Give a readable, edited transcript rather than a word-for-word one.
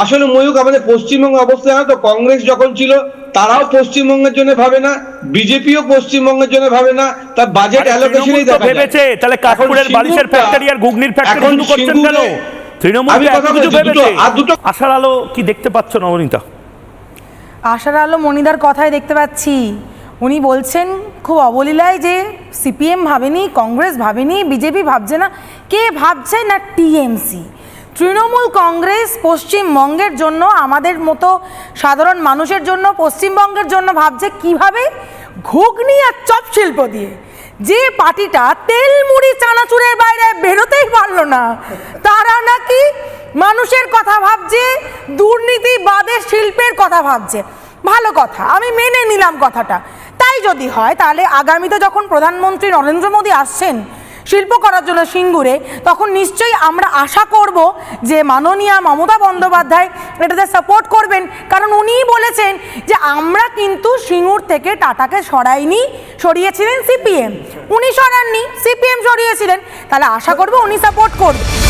আসলে ময়ূক আমাদের পশ্চিমবঙ্গ অবস্থা জানো তো, কংগ্রেস যখন ছিল তারাও পশ্চিমবঙ্গের জন্য ভাবে না, বিজেপিও পশ্চিমবঙ্গের জন্য ভাবে না, তার বাজেট অ্যালোকেশনই দেখা ভেবেছে। তাহলে কাশপুরের বালিশের ফ্যাক্টরি আর ঘুগনির ফ্যাক্টরি শুরু করছেন কেন? তৃণমূল এত কিছু ভেবেছে। আশার আলো কি দেখতে পাচ্ছ নবনীতা? আশার আলো মনিদার কথাই দেখতে পাচ্ছি। উনি বলছেন খুব অবলীলায় যে সিপিএম ভাবেনি, কংগ্রেস ভাবেনি, বিজেপি ভাবছে না। কে ভাবছে না? টিএমসি, তৃণমূল কংগ্রেস পশ্চিমবঙ্গের জন্য, আমাদের মতো সাধারণ মানুষের জন্য, পশ্চিমবঙ্গের জন্য ভাবছে কিভাবে ঘুগনি আর চপ শিল্প দিয়ে, যে পার্টিটা তেল মুড়ি চানাচুরের বাইরে বেরোতেই পারলো না, তারা নাকি মানুষের কথা ভাবছে, দুর্নীতিবাদের শিল্পের কথা ভাবছে। ভালো কথা, আমি মেনে নিলাম কথাটা। তাই যদি হয় তাহলে আগামীতে যখন প্রধানমন্ত্রী নরেন্দ্র মোদী আসছেন শিল্প করার জন্য সিঙ্গুরে, তখন নিশ্চয়ই আমরা আশা করব যে মাননীয়া মমতা বন্দ্যোপাধ্যায় এটাতে সাপোর্ট করবেন, কারণ উনিই বলেছেন যে আমরা কিন্তু সিঙ্গুর থেকে টাটাকে সরাইনি, সরিয়েছিলেন সিপিএম। উনি সরাননি, সিপিএম সরিয়েছিলেন, তাহলে আশা করব উনি সাপোর্ট করবেন।